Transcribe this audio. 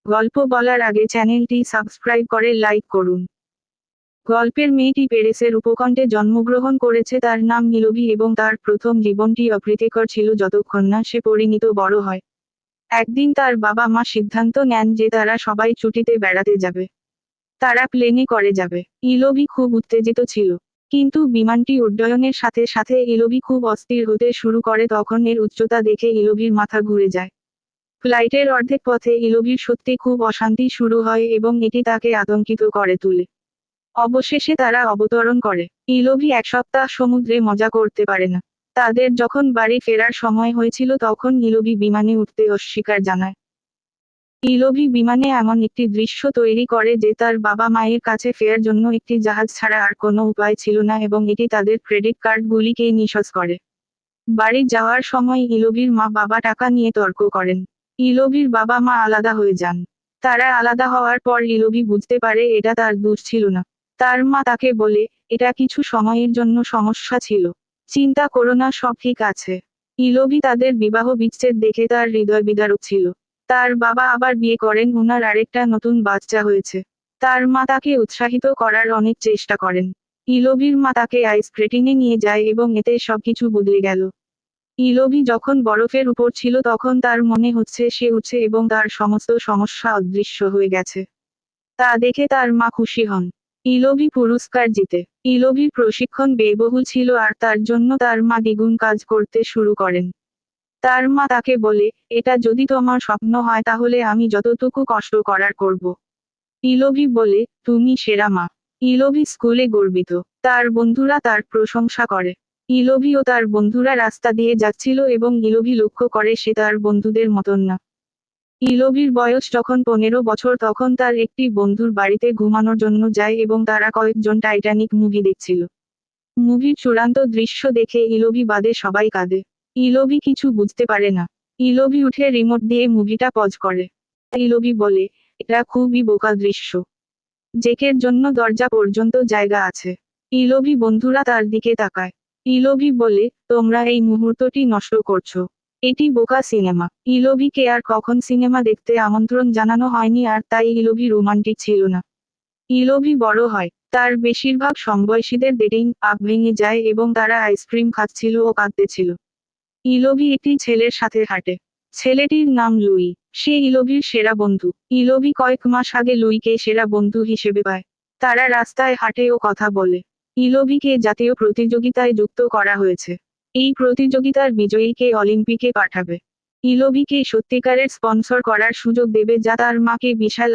গল্প বলার আগে চ্যানেলটি সাবস্ক্রাইব করে লাইক করুন। গল্পের মেয়েটি পেরেসের উপকণ্ঠে জন্মগ্রহণ করেছে। তার নাম ইলোভি এবং তার প্রথম জীবনটি অপ্রীতিকর ছিল যতক্ষণ না সে পরিণত বড় হয়। একদিন তার বাবা মা সিদ্ধান্ত নেন যে তারা সবাই ছুটিতে বেড়াতে যাবে। তারা প্লেনে করে যাবে। ইলোভি খুব উত্তেজিত ছিল। কিন্তু বিমানটি উড্ডয়নের সাথে সাথে ইলোভি খুব অস্থির হতে শুরু করে। তখন এর উচ্চতা দেখে ইলোভির মাথা ঘুরে যায়। ফ্লাইটের অর্ধেক পথে ইলোভির সত্যি খুব অশান্তি শুরু হয় এবং এটি তাকে আতঙ্কিত করে তুলে। অবশেষে তারা অবতরণ করে। ইলোভি এক সপ্তাহ সমুদ্রে মজা করতে পারে না। তাদের যখন বাড়ি ফেরার সময় হয়েছিল তখন ইলোভি বিমানে উঠতে অস্বীকার জানায়। ইলোভি বিমানে এমন একটি দৃশ্য তৈরি করে যে তার বাবা মায়ের কাছে ফেরার জন্য একটি জাহাজ ছাড়া আর কোনো উপায় ছিল না এবং এটি তাদের ক্রেডিট কার্ডগুলিকে নিঃশেষ করে। বাড়ি যাওয়ার সময় ইলোভির মা বাবা টাকা নিয়ে তর্ক করেন। ইলোভির বাবা মা আলাদা হয়ে যান। তারা আলাদা হওয়ার পর ইলোভি বুঝতে পারে এটা তার দোষ ছিল না। তার মা তাকে বলে, এটা কিছু সময়ের জন্য সমস্যা ছিল। চিন্তা করো না, সব ঠিক আছে। ইলোভি তাদের বিবাহ বিচ্ছেদ দেখে তার হৃদয় বিদারক ছিল। তার বাবা আবার বিয়ে করেন, ওনার আরেকটা নতুন বাচ্চা হয়েছে। তার মা তাকে উৎসাহিত করার অনেক চেষ্টা করেন। ইলোভির মা তাকে আইস স্কেটিংয়ে নিয়ে যায় এবং এতে সবকিছু বদলে গেল। ইলোভি যখন বরফের উপর ছিল তখন তার মনে হচ্ছে সে উঠছে এবং তার সমস্ত সমস্যা অদৃশ্য হয়ে গেছে। তা দেখে তার মা খুশি হন। ইলোভি পুরস্কার জিতে। ইলোভির প্রশিক্ষণ ব্যয়বহুল ছিল আর তার জন্য তার মা দ্বিগুণ কাজ করতে শুরু করেন। তার মা তাকে বলে, এটা যদি তোমার স্বপ্ন হয় তাহলে আমি যতটুকু কষ্ট করার করব। ইলোভি বলে, তুমি সেরা মা। ইলোভি স্কুলে গর্বিত। তার বন্ধুরা তার প্রশংসা করে। ইলোভি ও তার বন্ধুরা রাস্তা দিয়ে যাচ্ছিল এবং ইলোভি লক্ষ্য করে সে তার বন্ধুদের মতন না। ইলোভির বয়স যখন 15 বছর তখন তার একটি বন্ধুর বাড়িতে ঘুমানোর জন্য যায় এবং তারা কয়েকজন টাইটানিক মুভি দেখছিল। মুভির চূড়ান্ত দৃশ্য দেখে ইলোভি বাদে সবাই কাঁদে। ইলোভি কিছু বুঝতে পারে না। ইলোভি উঠে রিমোট দিয়ে মুভিটা পজ করে। ইলোভি বলে, এটা খুবই বোকা দৃশ্য। জেকের জন্য দরজা পর্যন্ত জায়গা আছে। ইলোভি বন্ধুরা তার দিকে তাকায়। ইলোভি বলে, তোমরা এই মুহূর্তটি নষ্ট করছো। এটি বোকা সিনেমা। ইলোভিকে আর কখন সিনেমা দেখতে আমন্ত্রণ জানানো হয়নি আর তাই ইলোভি রোমান্টিক ছিল না। ইলোভি বড় হয়। তার বেশিরভাগ সমবয়সীদের ডেটিং আপ ভেঙে যায় এবং তারা আইসক্রিম খাচ্ছিল ও কাঁদতেছিল। ইলোভি একটি ছেলের সাথে হাঁটে। ছেলেটির নাম লুই। সে ইলোভির সেরা বন্ধু। ইলোভি কয়েক মাস আগে লুইকে সেরা বন্ধু হিসেবে পায়। তারা রাস্তায় হাঁটে ও কথা বলে। ইলোভিকে জাতীয় প্রতিযোগিতায় যুক্ত করা হয়েছে। এই প্রতিযোগিতার বিজয়ীকে অলিম্পিকে পাঠাবে। ইলোভিকে সত্যিকারের স্পন্সর করার সুযোগ দেবে যা তার মাকে বিশাল